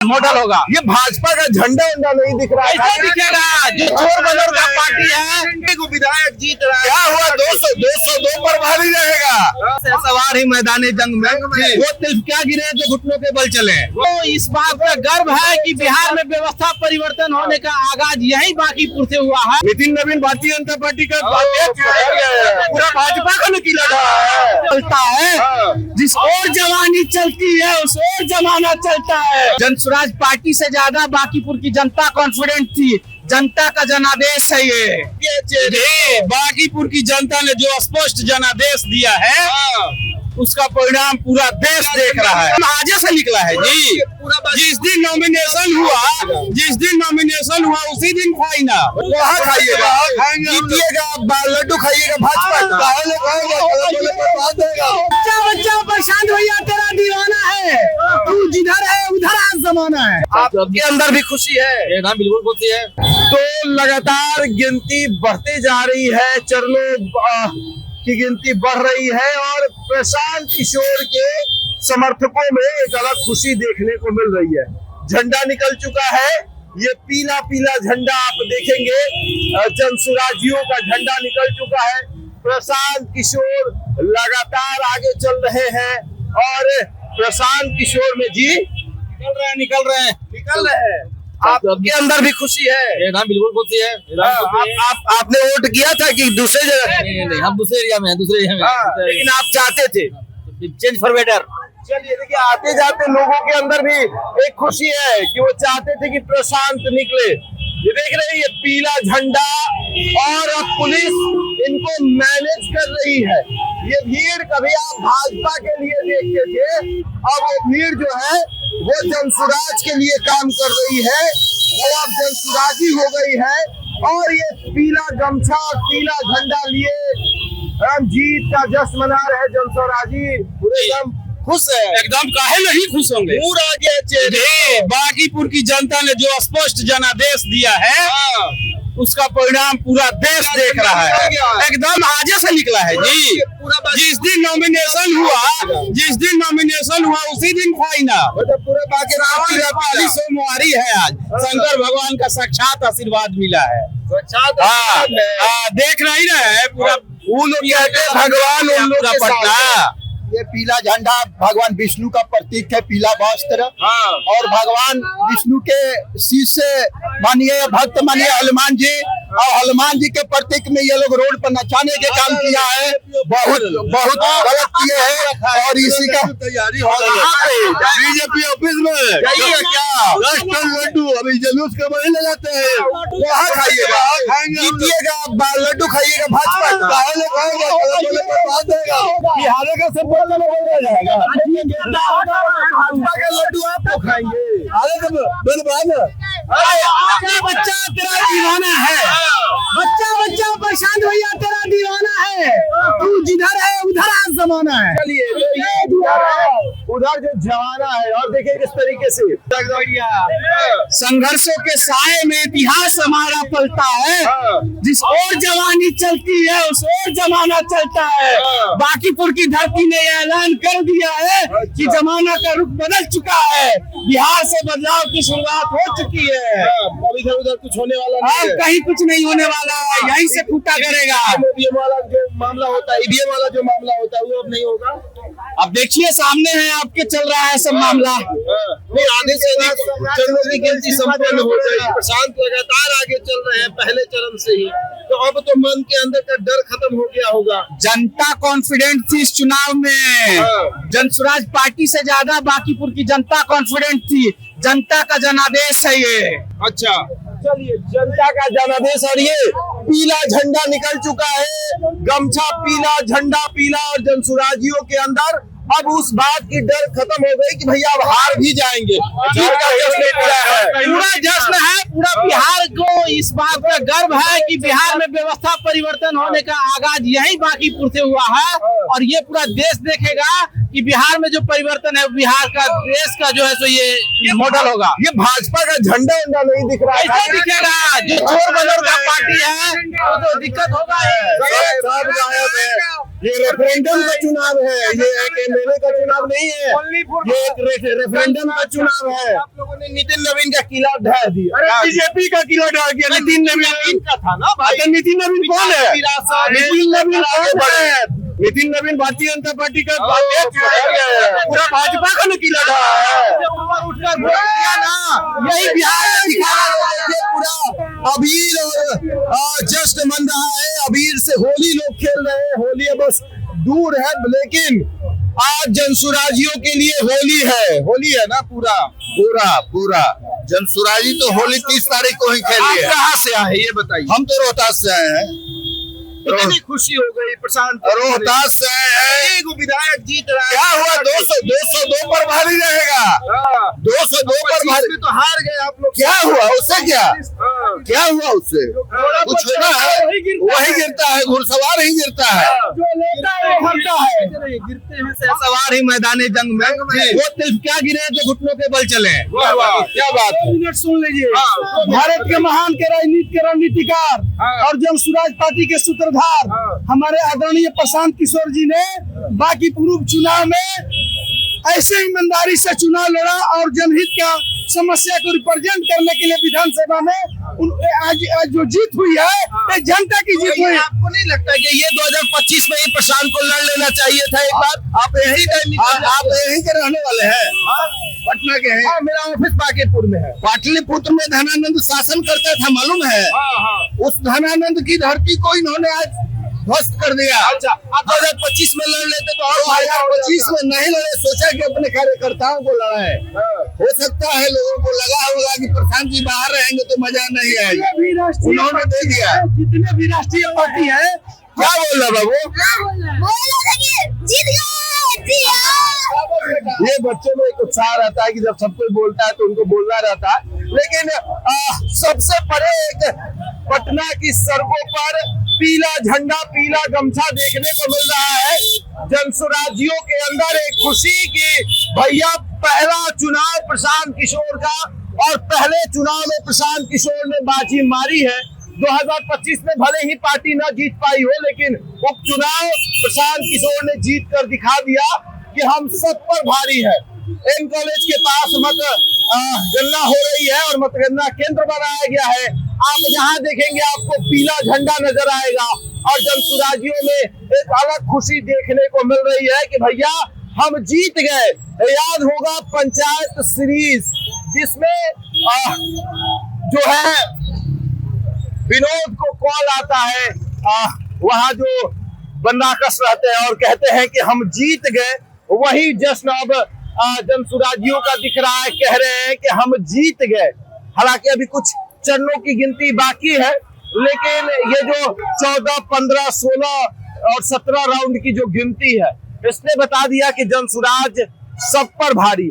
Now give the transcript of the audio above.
Model होगा। ये भाजपा का झंडा उंडा नहीं दिख रहा ऐसा है, दिखेगा जो चोर बदर का पार्टी है। को विधायक जीत रहा है। क्या हुआ 202 पर भारी रहेगा। सवार ही मैदानी जंग में वो सिर्फ क्या गिरे जो घुटनों पे बल चले। वो इस बात का गर्व है कि बिहार में व्यवस्था परिवर्तन होने का आगाज यही बांकीपुर से हुआ है। नितिन नवीन भारतीय जनता पार्टी का पूरा भाजपा का नकीला चलता है जिस और जवानी चलती है उस और जमाना चलता है। जनसुराज पार्टी से ज्यादा बांकीपुर की जनता कॉन्फिडेंट थी। जनता का जनादेश है ये बांकीपुर की जनता ने जो स्पष्ट जनादेश दिया है उसका परिणाम पूरा देश देख रहा है। आज से निकला है जी। जिस दिन नॉमिनेशन हुआ उसी दिन फाइनल। वहाँ खाइएगा, जीतिएगा, लड्डू खाइएगा भाजपा का। बच्चा प्रशांत भैया तेरा दीवाना है, तू जिधर है उधर आज जमाना है। आपके अंदर भी खुशी है? बिल्कुल खुशी है। तो लगातार गिनती बढ़ती जा रही है, चरणों की गिनती बढ़ रही है और प्रशांत किशोर के समर्थकों में एक अलग खुशी देखने को मिल रही है। झंडा निकल चुका है, ये पीला पीला झंडा आप देखेंगे, जनसुराजियों का झंडा निकल चुका है। प्रशांत किशोर लगातार आगे चल रहे हैं और प्रशांत किशोर में जी निकल रहे हैं। आपके अंदर भी खुशी है? बिल्कुल खुशी है। आपने वोट किया था कि दूसरे जगह? नहीं, हम दूसरे एरिया में लेकिन आप चाहते थे चेंज फॉर बेटर। चलिए देखिए, आते जाते लोगों के अंदर भी एक खुशी है कि वो चाहते थे कि प्रशांत निकले। ये देख रहे हैं, ये पीला झंडा और अब पुलिस इनको मैनेज कर रही है। ये भीड़ कभी आप भाजपा के लिए देखते थे, अब वो भीड़ जो है वो जनसुराज के लिए काम कर रही है, वो अब जनसुराजी हो गई है। और ये पीला गमछा और पीला झंडा लिए जीत का जश्न मना रहे जनसुराजी। पूरे एकदम खुश है। एकदम काहे नहीं खुश होंगे। पूरा ये बांकीपुर की जनता ने जो स्पष्ट जनादेश दिया है उसका परिणाम पूरा देश देख रहा है। एकदम आगे से निकला है जी। जिस दिन नॉमिनेशन हुआ उसी दिन फाइनल। मतलब पूरे बाकी सोमवारी है आज। शंकर भगवान का साक्षात आशीर्वाद मिला है। देख नहीं रहे पूरा भगवान पूरा पटना। ये पीला झंडा भगवान विष्णु का प्रतीक है, पीला वस्त्र। और भगवान विष्णु के शीश से मानिए भक्त मानिए हनुमान जी, और हनुमान जी के प्रतीक में ये लोग रोड पर नचाने के काम किया है। बहुत गलत किए हैं। और इसी का तैयारी हो रही है बीजेपी ऑफिस में। क्या लड्डू अभी जुलूस के बड़े ले जाते हैं, वहाँ खाइएगा, जीतिएगा, लड्डू खाइएगा भाजपा का। बिहार का सब जाएगा भाजपा के लड्डू आप तो खाएंगे। बच्चा तेरा दीवाना है, बच्चा प्रशांत भैया तेरा दीवाना है, तू जिधर है उधर आज जमाना है। उधर जो जमाना है और देखिए किस तरीके से संघर्षों के साए में इतिहास हमारा पलता है। जिस और जवानी चलती है उस और जमाना चलता है। बांकीपुर की धरती ने ऐलान कर दिया है कि जमाना का रुख बदल चुका है। बिहार से बदलाव की शुरुआत हो चुकी है। अब इधर उधर कुछ होने वाला नहीं है। कहीं कुछ नहीं होने वाला है, यहीं से फूटा करेगा। ईवीएम वाला जो मामला होता है, ईवीएम वाला जो मामला होता है वो अब नहीं होगा। अब देखिए सामने है आपके चल रहा है सब मामला। नहीं, आधे से चरणों की गिनती संपन्न हो गई। प्रशांत लगातार आगे चल रहे हैं पहले चरण से ही, तो अब तो मन के अंदर का डर खत्म हो गया होगा। जनता कॉन्फिडेंट थी इस चुनाव में। जनसुराज पार्टी से ज्यादा बांकीपुर की जनता कॉन्फिडेंट थी। जनता का जनादेश है ये। अच्छा चलिए, जनता का जनादेश और ये पीला झंडा निकल चुका है। गमछा पीला, झंडा पीला और जनसुराजियों के अंदर अब उस बात की डर खत्म हो गई कि भैया अब हार भी जाएंगे। पूरा जश्न है, पूरा बिहार को इस बात का गर्व है कि बिहार में व्यवस्था परिवर्तन होने का आगाज यही बांकीपुर से हुआ है। और ये पूरा देश देखेगा कि बिहार में जो परिवर्तन है बिहार का देश का जो है सो ये मॉडल होगा। ये भाजपा का झंडा उंडा नहीं दिख रहा है। ऐसा दिखेगा जो चोर बदर का पार्टी है तो दिक्कत होगा। ये रेफरेंडम का चुनाव है, ये रेलवे का चुनाव नहीं है, ये एक रेफरेंडम का चुनाव है। आप लोगों ने नितिन नवीन का किला ढा दिया। अरे बीजेपी का किला ढा दिया नितिन नवीन का था ना भाई। नितिन नवीन कौन है? नितिन नवीन कौन है? नितिन नवीन भारतीय जनता पार्टी का पूरा भाजपा का किला ढा है। यही बिहार में दिखा रहा है कि पूरा अबीर और जश्न मन रहा है। अबीर से होली लोग खेल रहे हैं। होली अब बस दूर है, लेकिन आज जनसुराजियों के लिए होली है ना पूरा जनसुराजी तो होली 30 तारीख को ही खेली है। कहाँ से आए ये बताइए। हम तो रोहतास से आए हैं। कितनी खुशी हो गई प्रशांत। रोहतास से आए हैं। एक विधायक जीत रहा है। क्या हुआ? 202 पर भारी रहेगा। 202 पर भारी तो हार गए आप लोग। क्या हुआ उससे? क्या हुआ उससे? कुछ होना है, वही गिरता है, घुड़सवार ही गिरता है। जो लेता है वो हरता है। गिरते हैं सवार ही मैदानी जंग में। वो तिल क्या गिरे तो घुटनों के बल चले। क्या बात है। मिनट सुन लीजिए। हाँ। भारत के महान के राजनीति के रणनीतिकार और जनसुराज पार्टी के सूत्रधार हमारे आदरणीय प्रशांत किशोर जी ने बाकी पूर्व चुनाव में ऐसे ईमानदारी से चुनाव लड़ा और जनहित का समस्या को रिप्रेजेंट करने के लिए विधानसभा में आज जो जीत हुई है ये जनता की जीत हुई है। आपको नहीं लगता कि ये 2025 में ही प्रशांत को लड़ लेना चाहिए था एक बार? आप यहीं के रहने वाले हैं, पटना के हैं। मेरा ऑफिस पाकेपुर में है। पाटलिपुत्र में धनानंद शासन करता था, मालूम है? उस धनानंद की धरती को इन्होंने आज ध्वस्त कर दिया। अच्छा, आप 2025 में लड़ लेते तो और 2025 में नहीं लड़े, सोचा कि अपने कार्यकर्ताओं को लड़ाए। हो सकता है लोगों को लगा होगा कि प्रशांत जी बाहर रहेंगे तो मजा नहीं आएगा, उन्होंने दे दिया। जितने भी राष्ट्रीय पार्टी है क्या बोल रहा बाबू? ये बच्चों में एक उत्साह रहता है कि जब सब कोई बोलता है तो उनको बोलना रहता है। लेकिन सबसे बड़े एक पटना की सड़कों पर पीला झंडा, पीला गमछा देखने को मिल रहा है। जनसुराजियों के अंदर एक खुशी की भैया पहला चुनाव प्रशांत किशोर का, और पहले चुनाव में प्रशांत किशोर ने बाजी मारी है। 2025 में भले ही पार्टी न जीत पाई हो, लेकिन उपचुनाव प्रशांत किशोर ने जीत कर दिखा दिया कि हम सब पर भारी है। एम कॉलेज के पास मतगणना हो रही है और मतगणना केंद्र बनाया गया है। आप जहां देखेंगे आपको पीला झंडा नजर आएगा और जनसुराजियों में एक अलग खुशी देखने को मिल रही है कि भैया हम जीत गए। याद होगा पंचायत सीरीज जिसमें जो है विनोद को कॉल आता है, वहां जो बनाकस रहते हैं और कहते हैं कि हम जीत गए, वही जश्न अब जनसुराजियों का दिख रहा है। कह रहे हैं कि हम जीत गए। हालांकि अभी कुछ चरणों की गिनती बाकी है, लेकिन ये जो 14, 15, 16 और 17 राउंड की जो गिनती है, इसने बता दिया कि जनसुराज सब पर भारी है।